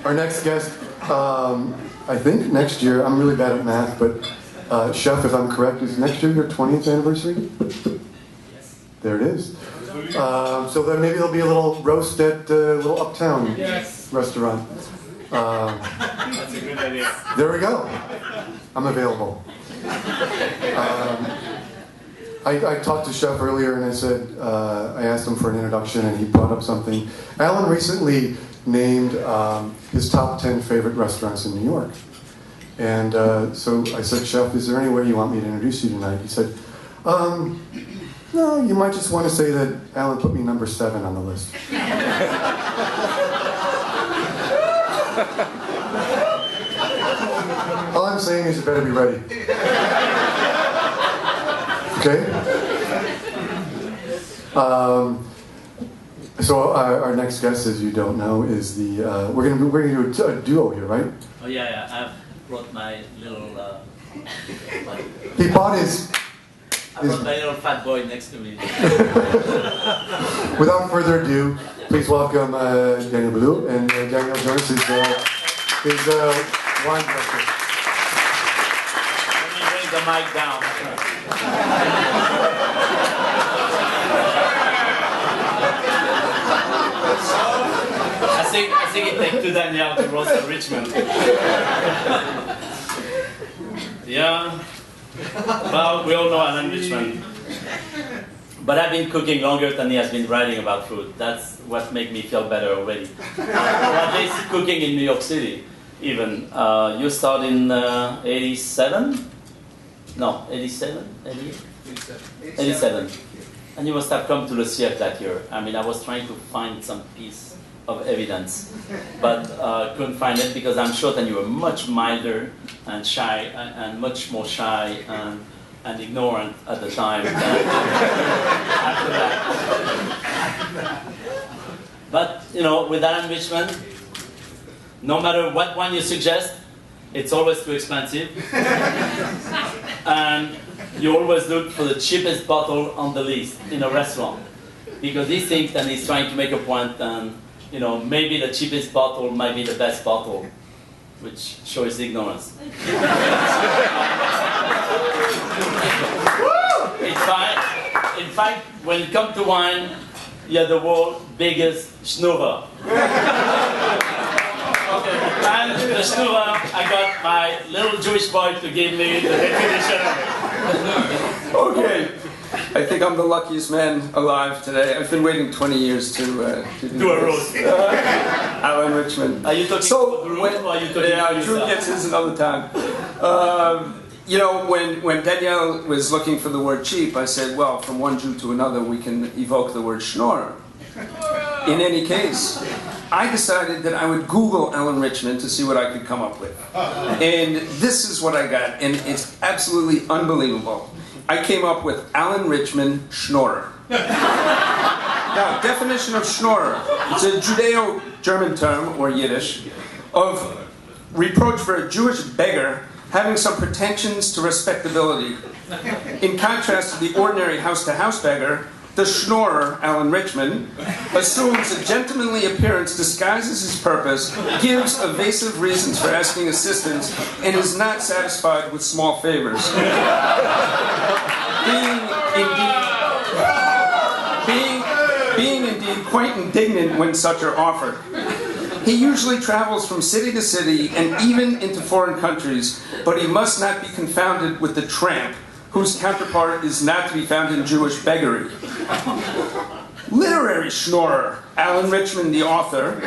Our next guest, I think next year, I'm really bad at math, but Chef, if I'm correct, is next year your 20th anniversary? Yes. There it is. So then maybe there'll be a little roast at a little uptown restaurant. That's a good idea. There we go. I'm available. I talked to Chef earlier and I said, I asked him for an introduction and he brought up something. Alan recently named his top 10 favorite restaurants in New York. And so I said, Chef, is there any way you want me to introduce you tonight? He said, no, you might just want to say that Alan put me number 7 on the list. All I'm saying is you better be ready. Okay? So our next guest, as you don't know, is the we're gonna do a duo here, right? Oh yeah, I've brought my little. He bought his. I brought my little fat boy next to me. Without further ado, please welcome Daniel Boulud, and Daniel Jones is wine director. Let me bring the mic down. I think it takes 2 Daniel to roast a Richman. Yeah. Well, we all know Alan Richman. But I've been cooking longer than he has been writing about food. That's what makes me feel better already. Or at least cooking in New York City, even. You started in 87? No, 87? 88? 87. And you must have come to the CF that year. I mean, I was trying to find some piece of evidence, but couldn't find it because I'm sure that you were much milder and shy, and much more shy and ignorant at the time than after that. But, you know, with Alan Richman, no matter what one you suggest, it's always too expensive. And you always look for the cheapest bottle on the list in a restaurant. Because he thinks that he's trying to make a point, and you know, maybe the cheapest bottle might be the best bottle, which shows ignorance. In fact, when it comes to wine, you're the world's biggest schnorrer. And the schnorrer, I got my little Jewish boy to give me the definition of it. Okay. I think I'm the luckiest man alive today. I've been waiting 20 years to do a roast. Alan Richman. Are you talking to Drew, or are you talking to Drew gets his another time. You know, when Danielle was looking for the word cheap, I said, well, from one Jew to another, we can evoke the word schnorrer. In any case, I decided that I would Google Alan Richman to see what I could come up with. And this is what I got, and it's absolutely unbelievable. I came up with Alan Richman schnorrer. Now, definition of schnorrer. It's a Judeo-German term, or Yiddish, of reproach for a Jewish beggar having some pretensions to respectability. In contrast to the ordinary house-to-house beggar, the schnorrer, Alan Richman, assumes a gentlemanly appearance disguises his purpose, gives evasive reasons for asking assistance, and is not satisfied with small favors. Being indeed quite indignant when such are offered. He usually travels from city to city and even into foreign countries, but he must not be confounded with the tramp, whose counterpart is not to be found in Jewish beggary. Literary schnorrer, Alan Richman, the author,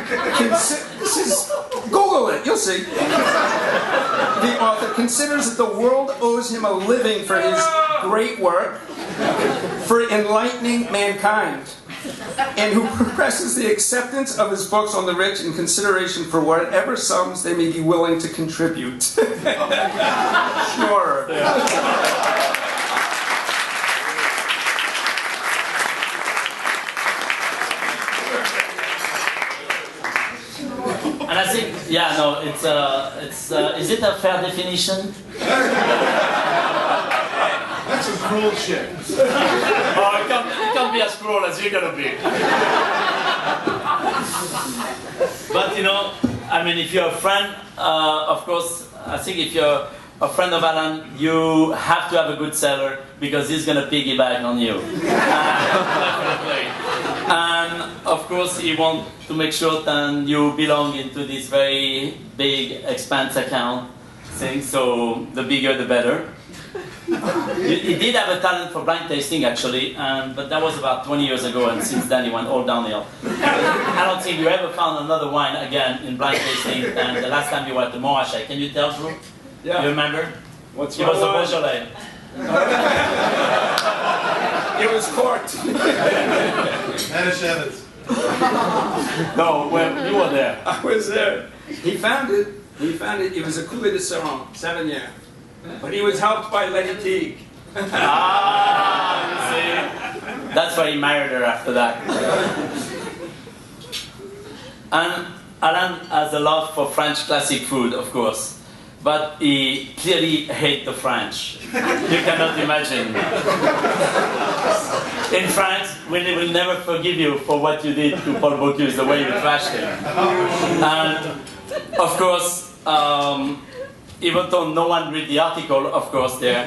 Google it, you'll see. The author considers that the world owes him a living for his great work, for enlightening mankind, and who progresses the acceptance of his books on the rich in consideration for whatever sums they may be willing to contribute. Schnorrer. And I think, yeah, no, it's is it a fair definition? That's some cruel shit. Oh, it can't be as cruel as you're gonna be. But you know, I mean, if you're a friend, of course, I think if you're a friend of Alan, you have to have a good seller because he's going to piggyback on you. And of course, he wants to make sure that you belong into this very big expense account thing, so the bigger the better. He did have a talent for blind tasting actually, but that was about 20 years ago, and since then he went all downhill. I don't think you ever found another wine again in blind tasting than the last time you were at the Montrachet. Can you tell, Drew? Yeah. You remember? What's It was a Beaujolais. It was Court. Manischewitz. No, well, you were there. I was there. He found it. He found it. It was a Cuvée de Syrah, 7 year. But he was helped by Letty Teague. Ah, you see? That's why he married her after that. And Alan has a love for French classic food, of course. But he clearly hates the French. You cannot imagine. In France, we will never forgive you for what you did to Paul Bocuse, the way you trashed him. And, of course, even though no one read the article, of course, there,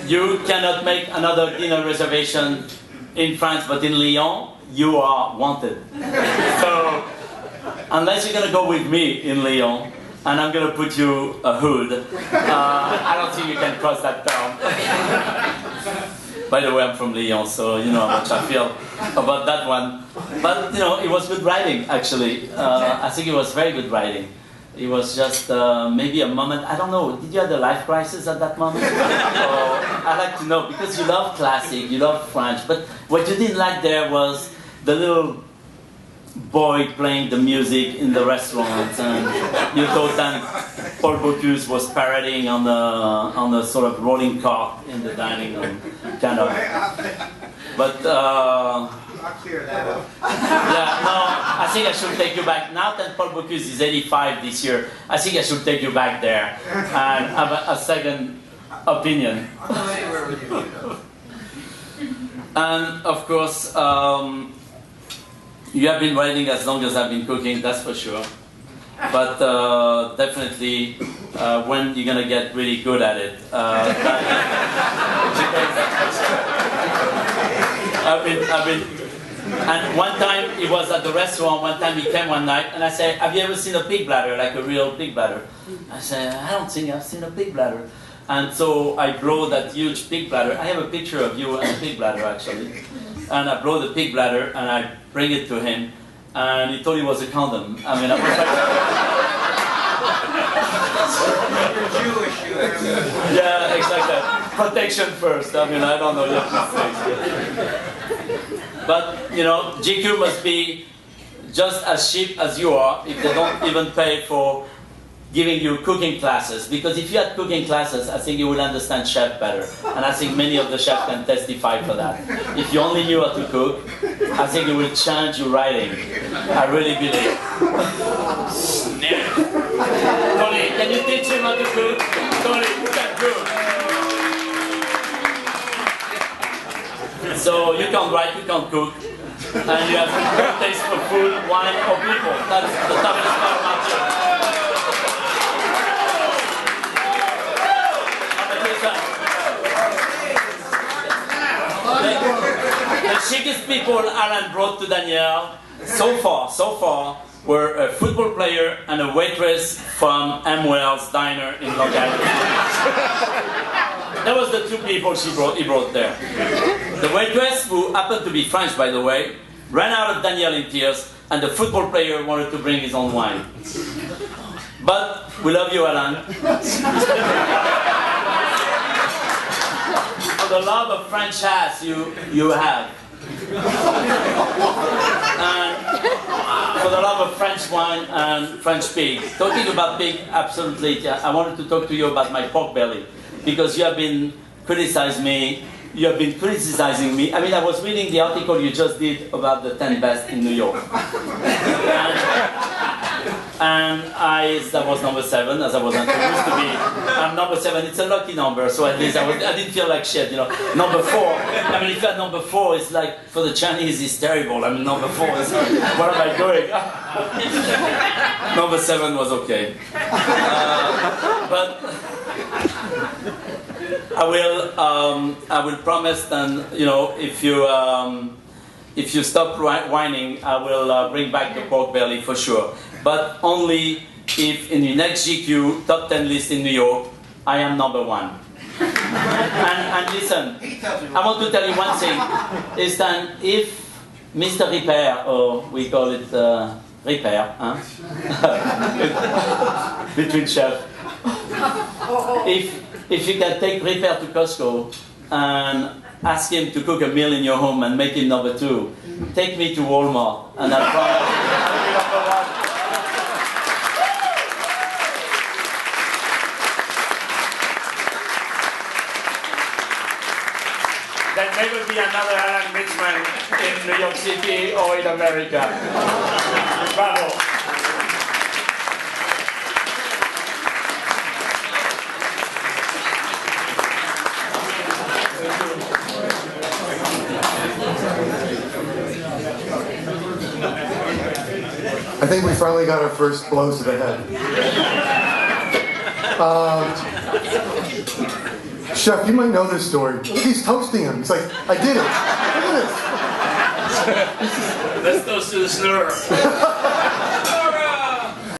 you cannot make another dinner reservation in France, but in Lyon, you are wanted. So, unless you're going to go with me in Lyon, and I'm going to put you a hood, I don't think you can cross that town. By the way, I'm from Lyon, so you know how much I feel about that one. But, you know, it was good writing, actually. I think it was very good writing. It was just maybe a moment, I don't know, did you have the life crisis at that moment? I'd like to know, because you love classic, you love French, but what you didn't like there was the little boy playing the music in the restaurant, and you thought that Paul Bocuse was parodying on the sort of rolling cart in the dining room, kind of. But I'll clear that up. yeah, no, I think I should take you back. Now that Paul Bocuse is 85 this year, I think I should take you back there and have a second opinion. I'll go anywhere with you. And of course, you have been writing as long as I've been cooking, that's for sure. But definitely, when you're gonna get really good at it. And one time he was at the restaurant. One time he came one night, and I said, "Have you ever seen a pig bladder, like a real pig bladder?" I said, "I don't think I've seen a pig bladder." And so I blow that huge pig bladder. I have a picture of you and a pig bladder actually. And I blow the pig bladder and I bring it to him, and he thought it was a condom. I mean, I was like, You're Jewish, you have yeah, exactly. Protection first. I mean, I don't know your mistakes. But you know, GQ must be just as cheap as you are if they don't even pay for giving you cooking classes, because if you had cooking classes, I think you would understand chef better, and I think many of the chefs can testify for that. If you only knew how to cook, I think it would change your writing. I really believe. Tony, can you teach him how to cook? Tony, you can cook. So you can't write, you can't cook, and you have no taste for food, wine, or people. That's the toughest part about you. The chicest people Alan brought to Danielle so far, were a football player and a waitress from M. Wells Diner in Long Island. That was the two people he brought there. The waitress, who happened to be French by the way, ran out of Danielle in tears, and the football player wanted to bring his own wine. But we love you, Alan. For the love of French ass you have. And for the love of French wine and French pig. Talking about pig, absolutely. I wanted to talk to you about my pork belly, because you have been criticizing me. I mean, I was reading the article you just did about the 10 best in New York. And And that was number 7, as I was introduced to be. I'm number 7. It's a lucky number, so at least I didn't feel like shit, you know. Number 4. I mean, if you had number 4, it's like for the Chinese, it's terrible. I mean, number 4 is what am I doing? Number 7 was okay, but I will promise. Then you know, if you stop whining, I will bring back the pork belly for sure. But only if in the next GQ top 10 list in New York, I am number 1. And listen, I want to tell you one thing, is that if Mr. Repair, or we call it Repair, huh? between chefs, if you can take Repair to Costco and ask him to cook a meal in your home and make him number 2, take me to Walmart, and I promise I'll be number 1. There never be another Alan Richman in New York City or in America. Bravo. I think we finally got our first blows to the head. Chef, you might know this story. He's toasting him. He's like, I did it. Look at this. Let's toast to the snore.